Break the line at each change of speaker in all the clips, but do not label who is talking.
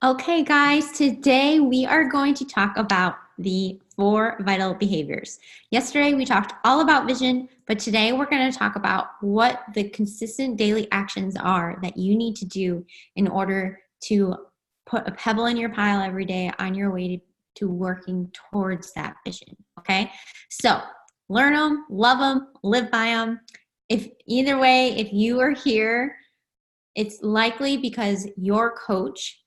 Okay, guys, today we are going to talk about the 4 vital behaviors. Yesterday we talked all about vision, but today we're going to talk about what the consistent daily actions are that you need to do in order to put a pebble in your pile every day on your way to working towards that vision. Okay, so learn them, love them, live by them. If either way, if you are here, it's likely because your coach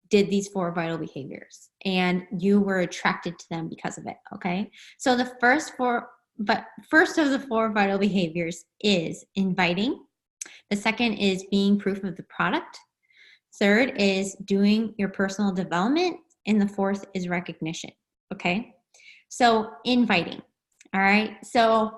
did these 4 vital behaviors and you were attracted to them because of it. Okay, so the first of the 4 vital behaviors is inviting. The second is being proof of the product. Third is doing your personal development, and the fourth is recognition. Okay, so inviting. All right, so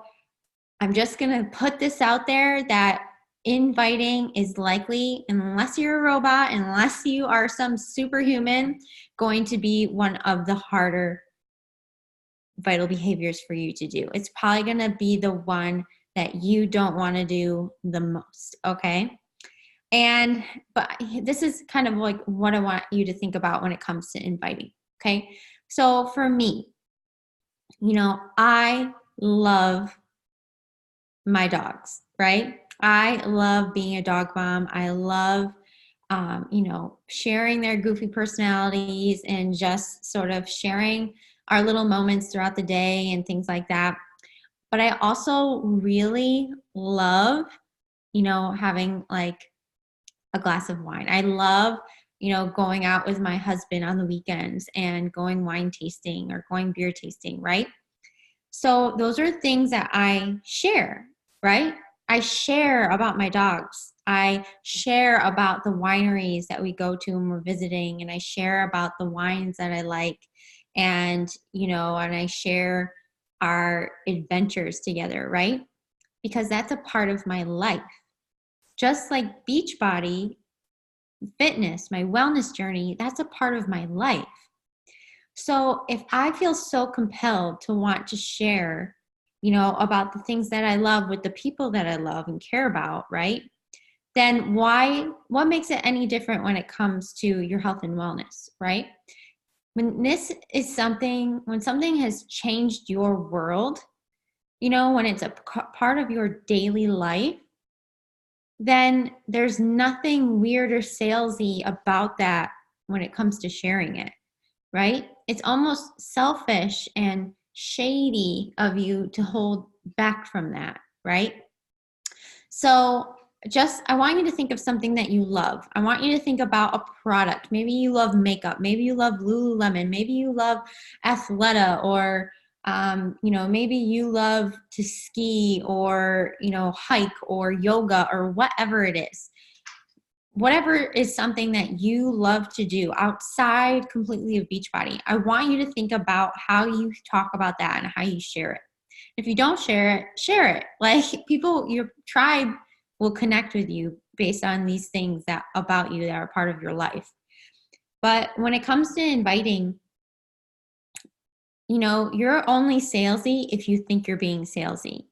I'm just going to put this out there that inviting is likely, unless you're a robot, unless you are some superhuman, going to be one of the harder vital behaviors for you to do. It's probably going to be the one that you don't want to do the most, okay? But this is kind of like what I want you to think about when it comes to inviting, okay? So for me, I love my dogs, right? I love being a dog mom. I love, sharing their goofy personalities and just sort of sharing our little moments throughout the day and things like that. But I also really love, having like a glass of wine. I love, going out with my husband on the weekends and going wine tasting or going beer tasting, right? So those are things that I share, right? I share about my dogs. I share about the wineries that we go to when we're visiting, and I share about the wines that I like, and I share our adventures together, right? Because that's a part of my life. Just like Beachbody fitness, my wellness journey, that's a part of my life. So if I feel so compelled to want to share, about the things that I love with the people that I love and care about, right? Then what makes it any different when it comes to your health and wellness, right? When something has changed your world, when it's a part of your daily life, then there's nothing weird or salesy about that when it comes to sharing it, right? It's almost selfish and shady of you to hold back from that, right? So I want you to think of something that you love. I want you to think about a product. Maybe you love makeup. Maybe you love Lululemon. Maybe you love Athleta, or maybe you love to ski or, hike or yoga or whatever it is. Whatever is something that you love to do outside completely of Beachbody, I want you to think about how you talk about that and how you share it. If you don't share it, share it. Like, people, your tribe will connect with you based on these things that about you that are part of your life. But when it comes to inviting, you're only salesy if you think you're being salesy.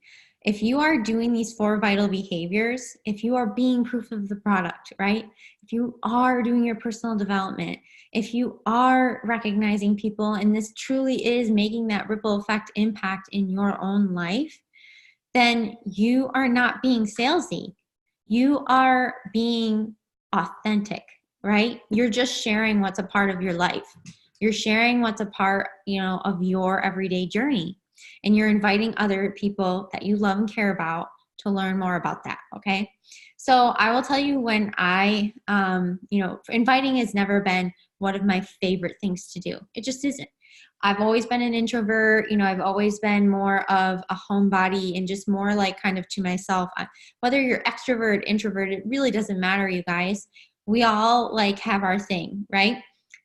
If you are doing these 4 vital behaviors, if you are being proof of the product, right? If you are doing your personal development, if you are recognizing people, and this truly is making that ripple effect impact in your own life, then you are not being salesy. You are being authentic, right? You're just sharing what's a part of your life. You're sharing what's a part, of your everyday journey. And you're inviting other people that you love and care about to learn more about that, okay? So I will tell you, when inviting has never been one of my favorite things to do. It just isn't. I've always been an introvert. I've always been more of a homebody and just more like kind of to myself. Whether you're extrovert, introvert, it really doesn't matter, you guys. We all like have our thing, right?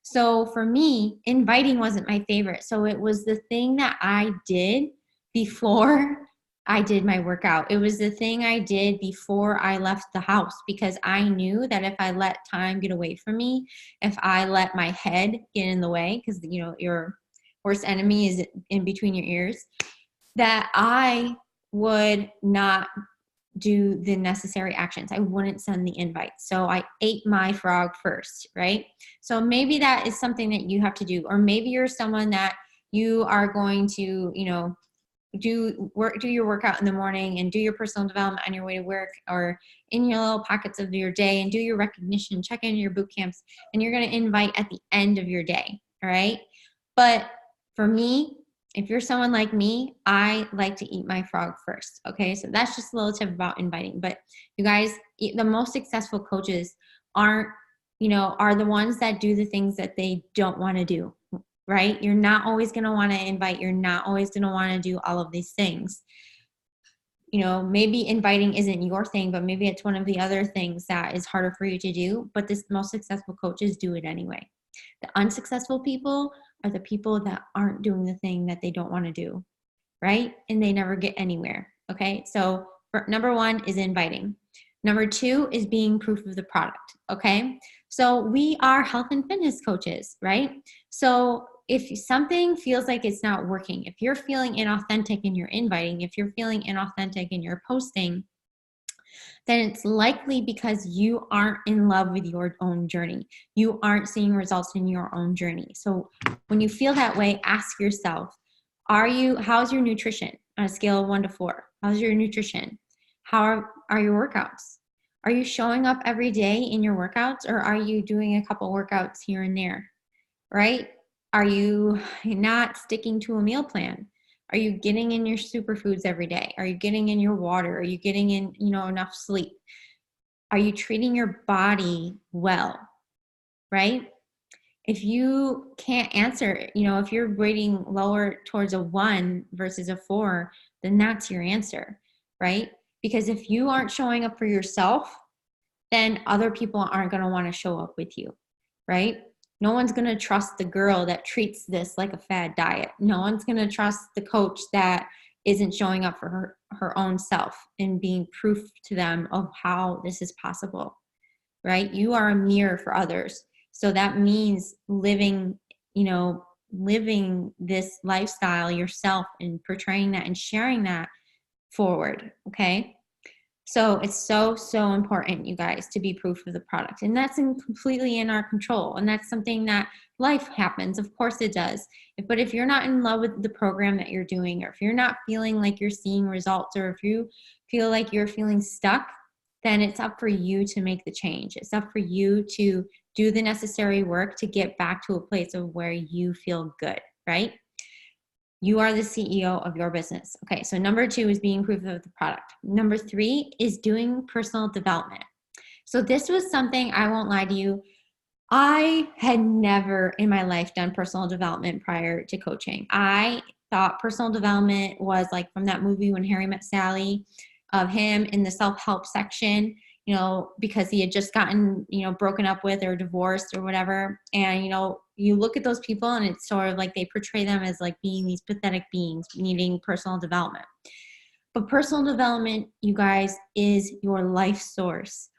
So for me, inviting wasn't my favorite. So it was the thing that I did before I did my workout. It was the thing I did before I left the house, because I knew that if I let time get away from me, if I let my head get in the way, because, your worst enemy is in between your ears, that I would not do the necessary actions. I wouldn't send the invite. So I ate my frog first, right? So maybe that is something that you have to do. Or maybe you're someone that you are going to, do your workout in the morning and do your personal development on your way to work or in your little pockets of your day and do your recognition, check in your boot camps, and you're going to invite at the end of your day. All right. But for me, if you're someone like me, I like to eat my frog first. Okay. So that's just a little tip about inviting. But you guys, the most successful coaches are the ones that do the things that they don't want to do. Right? You're not always going to want to invite. You're not always going to want to do all of these things. Maybe inviting isn't your thing, but maybe it's one of the other things that is harder for you to do. But the most successful coaches do it anyway. The unsuccessful people are the people that aren't doing the thing that they don't want to do, right? And they never get anywhere. Okay. So number one is inviting. Number two is being proof of the product. Okay. So we are health and fitness coaches, right? So if something feels like it's not working, if you're feeling inauthentic in your inviting, if you're feeling inauthentic in your posting, then it's likely because you aren't in love with your own journey. You aren't seeing results in your own journey. So when you feel that way, ask yourself, how's your nutrition on a scale of 1 to 4? How's your nutrition? How are your workouts? Are you showing up every day in your workouts, or are you doing a couple workouts here and there, right? Are you not sticking to a meal plan? Are you getting in your superfoods every day? Are you getting in your water? Are you getting in, enough sleep? Are you treating your body well, right? If you can't answer, if you're rating lower towards a 1 versus a 4, then that's your answer, right? Because if you aren't showing up for yourself, then other people aren't going to want to show up with you, right? No one's going to trust the girl that treats this like a fad diet. No one's going to trust the coach that isn't showing up for her own self and being proof to them of how this is possible, right? You are a mirror for others. So that means living this lifestyle yourself and portraying that and sharing that forward, okay? So it's so, so important, you guys, to be proof of the product. And that's completely in our control. And that's something that life happens. Of course it does. But if you're not in love with the program that you're doing, or if you're not feeling like you're seeing results, or if you feel like you're feeling stuck, then it's up for you to make the change. It's up for you to do the necessary work to get back to a place of where you feel good, right? You are the CEO of your business. Okay, so number 2 is being proof of the product. Number 3 is doing personal development. So this was something, I won't lie to you, I had never in my life done personal development prior to coaching. I thought personal development was like from that movie When Harry Met Sally, of him in the self-help section, because he had just gotten, broken up with or divorced or whatever. And, you look at those people and it's sort of like they portray them as like being these pathetic beings needing personal development. But personal development, you guys, is your life source.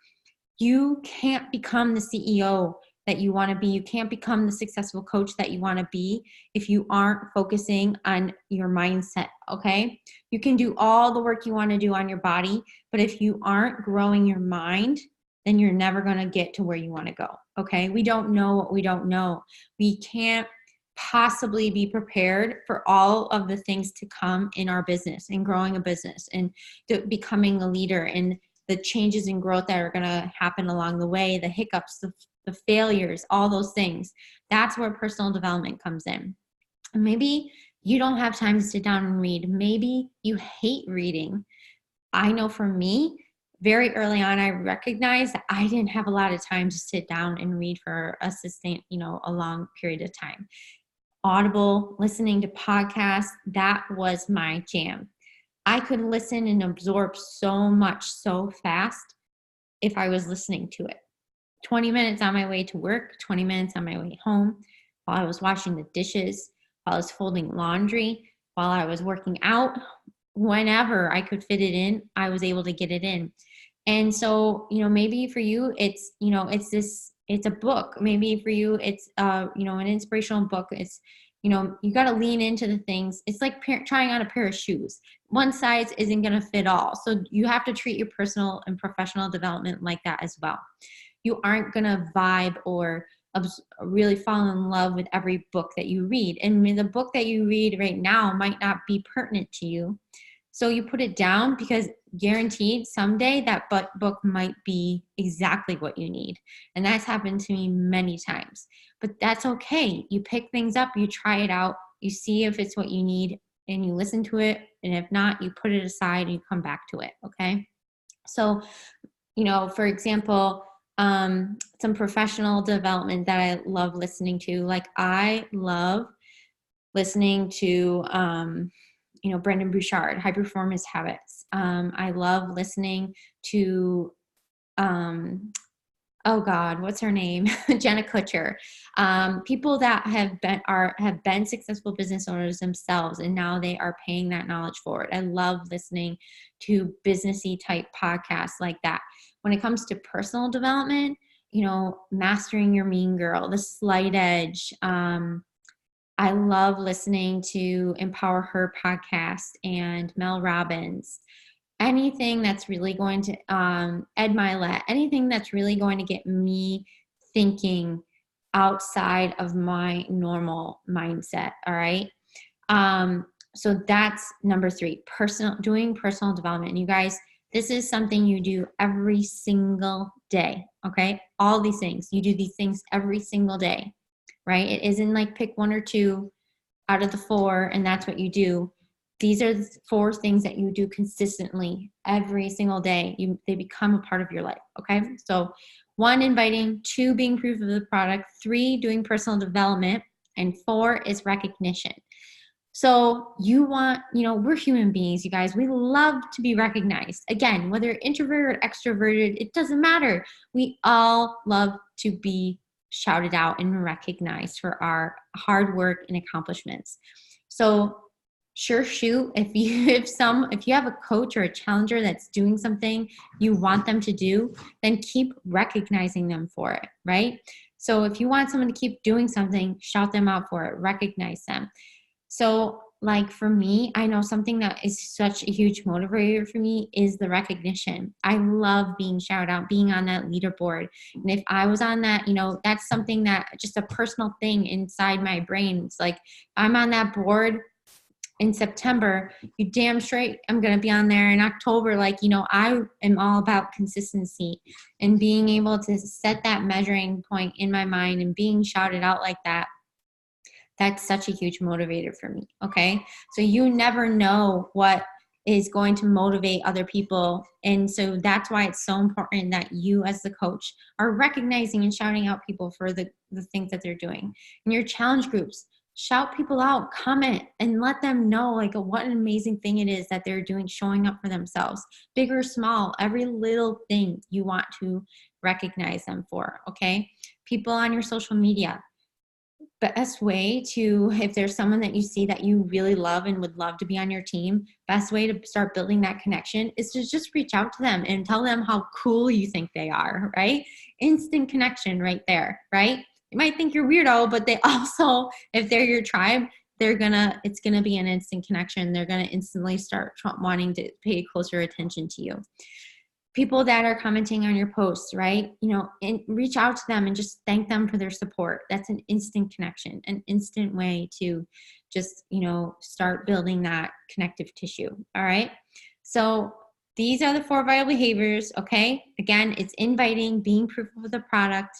You can't become the CEO that you want to be. You can't become the successful coach that you want to be if you aren't focusing on your mindset, okay? You can do all the work you want to do on your body, but if you aren't growing your mind, then you're never going to get to where you want to go, okay? We don't know what we don't know. We can't possibly be prepared for all of the things to come in our business and growing a business and becoming a leader and the changes in growth that are going to happen along the way, the hiccups, the failures, all those things. That's where personal development comes in. Maybe you don't have time to sit down and read. Maybe you hate reading. I know for me, very early on, I recognized that I didn't have a lot of time to sit down and read for a long period of time. Audible, listening to podcasts, that was my jam. I could listen and absorb so much so fast if I was listening to it. 20 minutes on my way to work, 20 minutes on my way home, while I was washing the dishes, while I was folding laundry, while I was working out, whenever I could fit it in, I was able to get it in. And so, maybe for you, it's a book. Maybe for you, it's, an inspirational book. It's You got to lean into the things. It's like trying on a pair of shoes. One size isn't going to fit all. So you have to treat your personal and professional development like that as well. You aren't going to vibe or really fall in love with every book that you read. And the book that you read right now might not be pertinent to you. So you put it down, because guaranteed someday that book might be exactly what you need. And that's happened to me many times. But that's okay. You pick things up, you try it out, you see if it's what you need, and you listen to it. And if not, you put it aside and you come back to it. Okay. So, for example, some professional development that I love listening to, like I love listening to, Brendon Burchard, High Performance Habits. I love listening to, oh God, what's her name? Jenna Kutcher. People that have been successful business owners themselves, and now they are paying that knowledge forward. I love listening to businessy type podcasts like that. When it comes to personal development, Mastering Your Mean Girl, The Slight Edge. I love listening to Empower Her podcast and Mel Robbins. Anything that's really going to, Ed Milet, anything that's really going to get me thinking outside of my normal mindset. All right. So that's number 3, doing personal development. And you guys, this is something you do every single day. Okay. All these things, you do these things every single day, right? It isn't like pick 1 or 2 out of the 4 and that's what you do. These are the 4 things that you do consistently every single day. They become a part of your life. Okay. So 1, inviting; 2, being proof of the product; 3, doing personal development; and 4 is recognition. So we're human beings, you guys. We love to be recognized. Again, whether introverted or extroverted, it doesn't matter. We all love to be shouted out and recognized for our hard work and accomplishments. So sure shoot, if you have a coach or a challenger that's doing something you want them to do, then keep recognizing them for it, right? So if you want someone to keep doing something, shout them out for it, recognize them. So like for me, I know something that is such a huge motivator for me is the recognition. I love being shouted out, being on that leaderboard. And if I was on that, that's something that just a personal thing inside my brain. It's like, I'm on that board in September, you damn straight I'm going to be on there in October. Like, I am all about consistency and being able to set that measuring point in my mind and being shouted out like that. That's such a huge motivator for me. Okay. So you never know what is going to motivate other people. And so that's why it's so important that you as the coach are recognizing and shouting out people for the things that they're doing. In your challenge groups, shout people out, comment, and let them know like what an amazing thing it is that they're doing, showing up for themselves, big or small, every little thing you want to recognize them for. Okay. People on your social media. Best way to, if there's someone that you see that you really love and would love to be on your team, best way to start building that connection is to just reach out to them and tell them how cool you think they are, right? Instant connection right there, right? You might think you're weirdo, but they also, if they're your tribe, it's gonna be an instant connection. They're gonna instantly start wanting to pay closer attention to you. People that are commenting on your posts, right? And reach out to them and just thank them for their support. That's an instant connection, an instant way to just, start building that connective tissue. All right. So these are the 4 vital behaviors. Okay. Again, it's inviting, being proof of the product,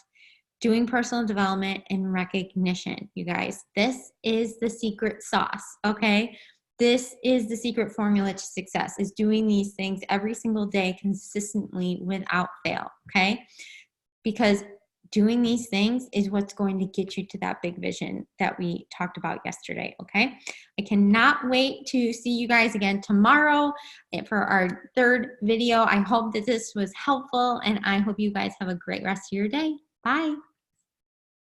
doing personal development, and recognition. You guys, this is the secret sauce. Okay. This is the secret formula to success, is doing these things every single day consistently without fail, okay? Because doing these things is what's going to get you to that big vision that we talked about yesterday, okay? I cannot wait to see you guys again tomorrow for our 3rd video. I hope that this was helpful, and I hope you guys have a great rest of your day. Bye.